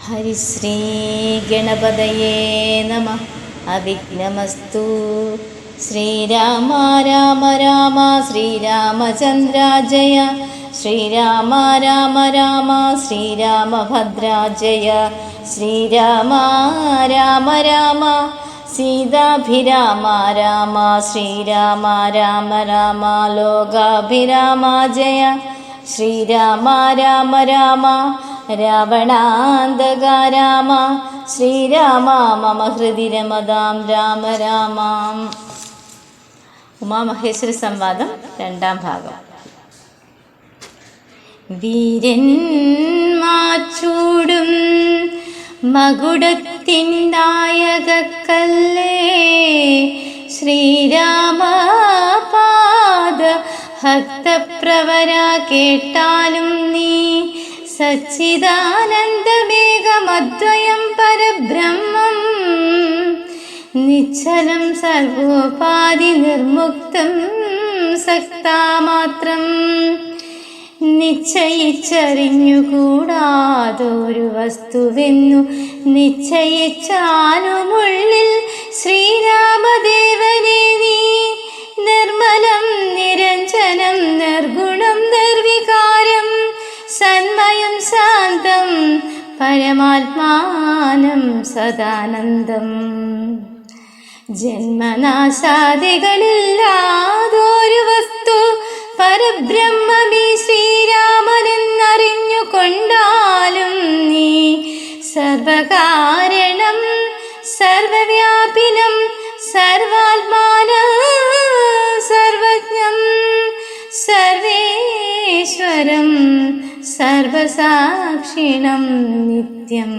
ഹരിശ്രീ ഗണപതയേ നമഃ. അവിഘ്നമസ്തു. ശ്രീരാമ രാമ രാമ ശ്രീരാമചന്ദ്ര ജയ. ശ്രീരാമ രാമ രാമ ശ്രീരാമഭദ്രാജയ. ശ്രീരാമ രാമ രാമ സീതാഭിരാമ രാമ. ശ്രീരാമ രാമ രാമ ലോകാഭിരാമ ജയ. ശ്രീരാമ രാമ രാമ രാവണാന്തക രാമ. ശ്രീരാമ മമ ഹൃദി രമതാം രാമ രാമ. ഉമാമഹേശ്വരി സംവാദം രണ്ടാം ഭാഗം. വീരന്മാർ ചൂടും മകുടത്തിൻ നായകക്കല്ലേ ശ്രീരാമ പാദ ഭക്തപ്രവര. കേട്ടാലും നീ സച്ചിദാനന്ദമേകമദ്വയം പരബ്രഹ്മം. നിശ്ചലം സർവോപാധി നിർമുക്തം സക്താമാത്രം. നിശ്ചയിച്ചറിഞ്ഞുകൂടാതൊരു വസ്തുവെന്നു നിശ്ചയിച്ചാലുമുള്ളിൽ ശ്രീരാമദേവനെ നീ. നിർമ്മലം നിരഞ്ജനം നിർഗുണം നിർവികാരം സന്മയം ശാന്തം പരമാത്മാനം സദാനന്ദം. ജന്മനാശാദികളില്ലാതൊരു വസ്തു പരബ്രഹ്മമീ ശ്രീരാമനെന്നറിഞ്ഞുകൊണ്ടാലും നീ. സർവകാരണം സർവവ്യാപിനം സർവാത്മാനം സർവജ്ഞം സർവേശ്വരം സർവസാക്ഷിണം നിത്യം.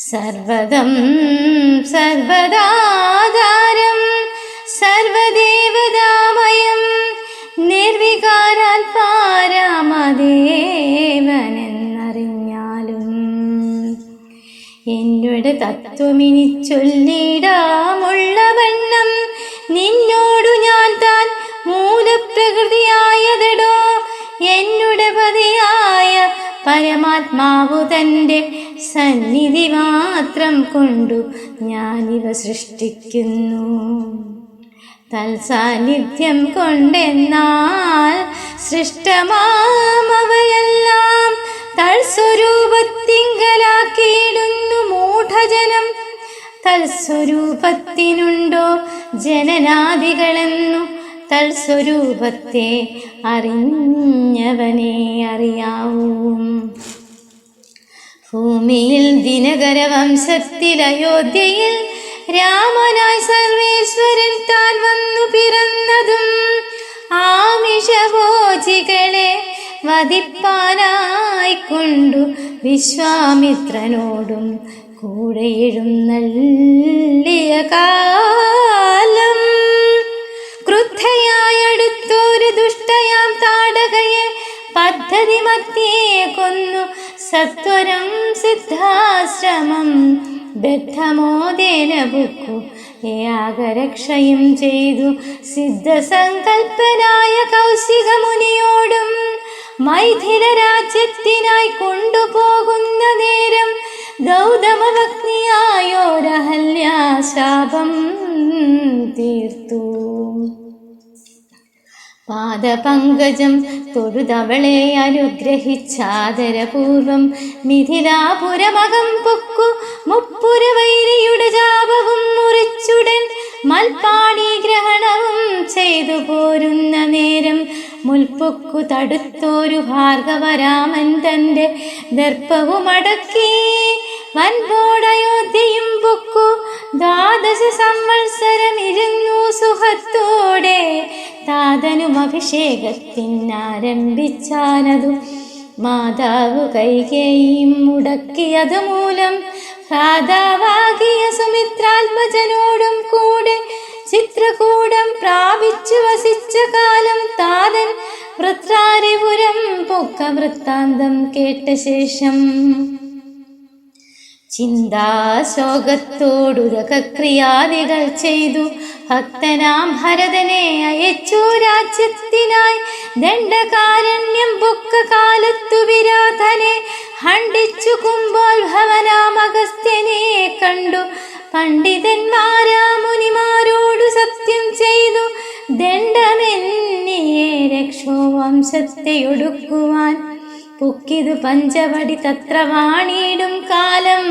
സർവദം സർവദാധാരം സർവദേവതാമയം നിർവികാരാത്മാരാമദേവനെന്നറിഞ്ഞാലും. എന്നോട് തത്വമിനി ചൊല്ലിടാമുള്ള വണ്ണം നിന്നോടു ഞാൻ താൻ മൂലപ്രകൃതിയായതടോ. എന്നുടെ പതിയായ പരമാത്മാവു തൻ്റെ സന്നിധി മാത്രം കൊണ്ടു ഞാനിവ സൃഷ്ടിക്കുന്നു. തൽസാന്നിധ്യം കൊണ്ടെന്നാൽ സൃഷ്ടമാമവയെല്ലാം തൽസ്വരൂപത്തിങ്കലാക്കിയിടുന്നു മൂഢജനം. തൽസ്വരൂപത്തിനുണ്ടോ ജനനാദികളെന്നു തൽസ്വരൂപത്തെ അറിഞ്ഞവനെ അറിയാവൂ. ഭൂമിയിൽ ദിനകര വംശത്തിൽ അയോധ്യയിൽ രാമനായി സർവേശ്വരൻ താൻ വന്നു പിറന്നതും ആമിഷഭോജികളെ വധിപ്പാനായിക്കൊണ്ടു വിശ്വാമിത്രനോടും കൂടെ എഴുന്നള്ളിയ കാലം. ക്രുദ്ധയായടുത്തൊരു ദുഷ്ടയാം താടകയെ പദ്ധതി മധ്യേ കൊന്നു സത്വരം സിദ്ധാശ്രമം ബദ്ധമോദേന ബുക്കു യാഗരക്ഷയും ചെയ്തു. സിദ്ധസങ്കൽപ്പനായ കൗശിക മുനിയോടും മൈഥില രാജ്യത്തിനായി കൊണ്ടുപോകുന്ന നേരം ഗൗതമഭഗ്നിയായോരഹല്യാശാപം തീർത്തു. പാദപങ്കജം തൊഴുതവളെ അനുഗ്രഹിച്ചാദരപൂർവം മിഥിലാപുരമകം പൊക്കു. മുപ്പുരവൈരിയുടെ ജാപവും മുറിച്ചുടൻ മൽപ്പാണി ഗ്രഹണവും ചെയ്തു പോരുന്ന നേരം മുൽപ്പൊക്കു തടുത്തോരു ഭാർഗവരാമൻ തൻ്റെ ദർപ്പവുമടക്കി വൻപോടയോധ്യയും പൊക്കു. 12 സംവത്സരം ഇരുന്നു സുഖത്തോടെ താതനും അഭിഷേകത്തിനാരംഭിച്ചാനതു. മാതാവ് കൈകേയിയും മുടക്കിയത് മൂലം ഭ്രാതാവാകിയ സുമിത്രാത്മജനോടും കൂടെ ചിത്രകൂടം പ്രാപിച്ചു വസിച്ച കാലം താതൻ വൃത്രാരിപുരം പൊക്ക വൃത്താന്തം കേട്ട ശേഷം ചിന്താശോകത്തോടുരകക്രിയാദികൾ ചെയ്തു ഭക്തനാം ഭരതനെ അയച്ചു രാജ്യത്തിനായി. ദണ്ഡകാരണ്യം പൊക്ക കാലത്തു വിരാധനെ ഹണ്ടിച്ചു കുംഭോത്ഭവനാമഗസ്ത്യനെ കണ്ടു. പണ്ഡിതന്മാരാ മുനിമാരോടു സത്യം ചെയ്തു, ദണ്ഡമെന്നിയെ രക്ഷോ വംശത്തെ ഒടുക്കുവാൻ. പുക്കിതു പഞ്ചവടി തത്ര വാണിയിടും കാലം,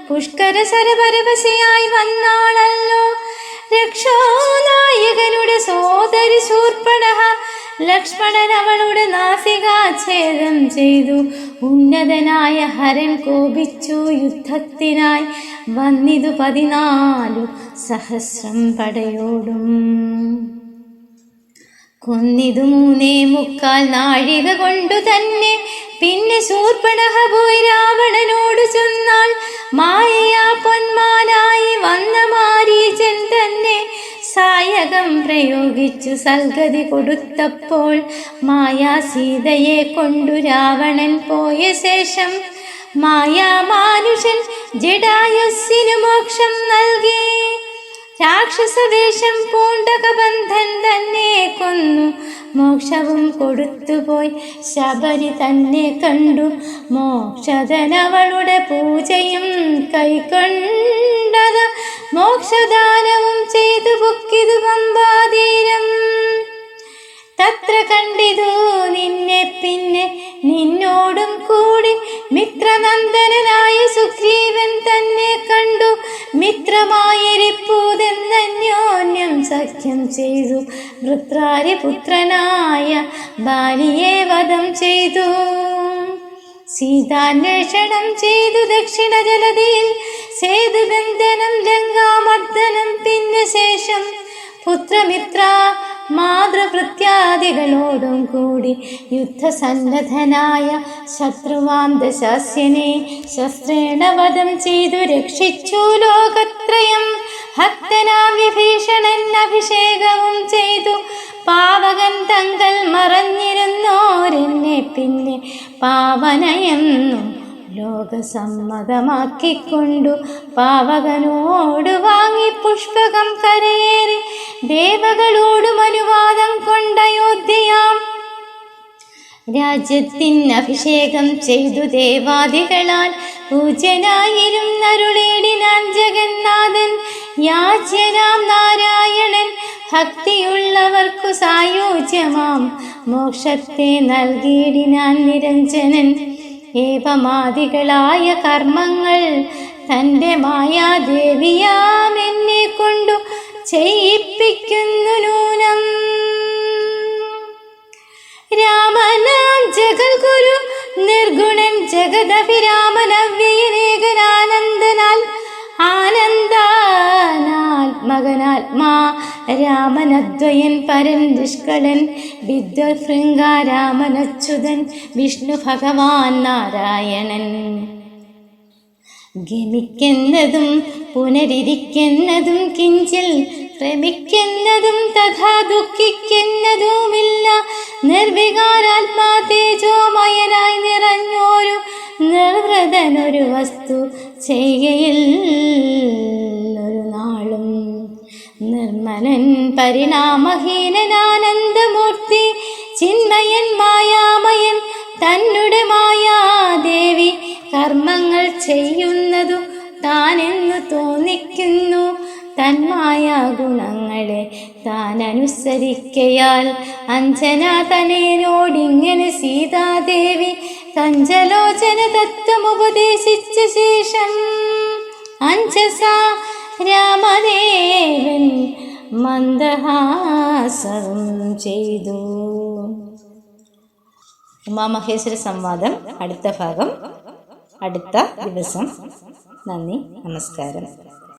പുഷ്കര സരപരവശയായി വന്നാളല്ലോ. രക്ഷോ നായകനുടെ സോദരി ശൂർപ്പണഖ, ലക്ഷ്മണൻ അവളുടെ നാസികാഛേദം ചെയ്തു. ഉന്നതനായ ഹരൻ കോപിച്ചു യുദ്ധത്തിനായി, വന്നിതു 14,000 പടയോടും. കൊന്നിതു 3.25 നാഴിക കൊണ്ടു തന്നെ. പിന്നെ ശൂർപ്പണഖ പോയി രാവണനോട് ചൊന്നാൾ, മായയാ പൊന്മാനായി വന്ന മാരീചൻ തന്നെ സായകം പ്രയോഗിച്ചു സൽഗതി കൊടുത്തപ്പോൾ. മായാ സീതയെ കൊണ്ടു രാവണൻ പോയ ശേഷം, മായാമാനുഷൻ ജടായുസ്സിനു മോക്ഷം നൽകി. രാക്ഷസവേഷം പൂണ്ട കബന്ധൻ തന്നെ കൊന്നു, മോക്ഷവും കൊടുത്തുപോയി. ശബരി തന്നെ കണ്ടു, മോക്ഷധനവളുടെ പൂജയും കൈക്കൊണ്ടത്. മോക്ഷദാനവും ചെയ്തു പൊക്കിതു പമ്പാതീരം. തത്ര കണ്ടിതു നിന്നെ പിന്നെ നിന്നോടും കൂടി, മിത്രനന്ദനായ സുഗ്രീവൻ തന്നെ കണ്ടു. മിത്രമായിരിപ്പൂതെന്നന്യോന്യം സഖ്യം ചെയ്തു, വൃത്രാരിപുത്രനായ ബാലിയെ വധം ചെയ്തു. സീതാന്വേഷണം ചെയ്തു ദക്ഷിണ ജലതിയിൽ, സേതുബന്ധനം ലങ്കാമർദ്ദനം. പിന്നെ ശേഷം പുത്രമിത്ര മാതൃഭൃത്യാദികളോടും കൂടി യുദ്ധസന്നദ്ധനായ ശത്രുവാം ദശാസ്യനെ ശസ്ത്രേണ വധം ചെയ്തു രക്ഷിച്ചു ലോകത്രയം. ഭക്തനാം വിഭീഷണൻ അഭിഷേകവും ചെയ്തു, പാവകൻ തങ്ങൾ മറഞ്ഞിരുന്നോരെന്നെ പിന്നെ പാവനയെന്നും ലോകസമ്മതമാക്കിക്കൊണ്ടു. പാവകനോട് വാങ്ങി പുഷ്പകം കരയേറി, ദേവകളോടും അനുവാദം കൊണ്ടയോധ്യയാം രാജ്യത്തിന് അഭിഷേകം ചെയ്തു. ദേവാദികളാൽ പൂജ്യനായിരുന്നരുളേടിനാൻ ജഗന്നാഥൻ. യാജ്യനാം നാരായണൻ ഭക്തിയുള്ളവർക്കു സായുജ്യമാം മോക്ഷത്തെ നൽകിയിടിനാൻ നിരഞ്ജനൻ. ഏവമാദികളായ കർമ്മങ്ങൾ തൻ്റെ മായാദേവിയാം എന്നെ കൊണ്ടു ചെയ്യിപ്പിക്കുന്നു നൂനം. രാമനാം ജഗൽഗുരു നിർഗുണൻ ജഗദഭിരാമനവ്യയനേകനാനന്ദനാൽ ആനന്ദാത്മകനാത്മാ രാമനദ്വയൻ പരൻ നിഷ്കളൻ വിദ്വത്ഭൃംഗാരാമനച്യുതൻ വിഷ്ണു ഭഗവാൻ നാരായണൻ. ഗമിക്കുന്നതും പുനരിരിക്കുന്നതും കിഞ്ചിൽ ക്രമിക്കുന്നതും തഥാ ദുഃഖിക്കുന്നതുമില്ല. നിർവികാരാത്മാ തേജോമയനായി നിറഞ്ഞോരു നിർവൃതനൊരു വസ്തു ചെയ്യയിൽ ഒരു നാളും. നിർമ്മലൻ പരിണാമഹീനനാനന്ദമൂർത്തി ചിന്മയൻ മായാമയൻ തന്നുടെ മായാദേവി കർമ്മങ്ങൾ ചെയ്യുന്നതു താനെന്നു തോന്നിക്കുന്നു. തന്മായ ഗുണങ്ങളെ താൻ അനുസരിക്കയാൽ അഞ്ജനാ തനയനോടിങ്ങനെ സീതാദേവി കഞ്ചലോചന തത്വമുപദേശിച്ച ശേഷം അഞ്ജസാ രാമദേവൻ മന്ദഹാസം ചെയ്തു. ഉമാമഹേശ്വര സംവാദം അടുത്ത ഭാഗം അടുത്ത ദിവസം. നന്ദി, നമസ്കാരം.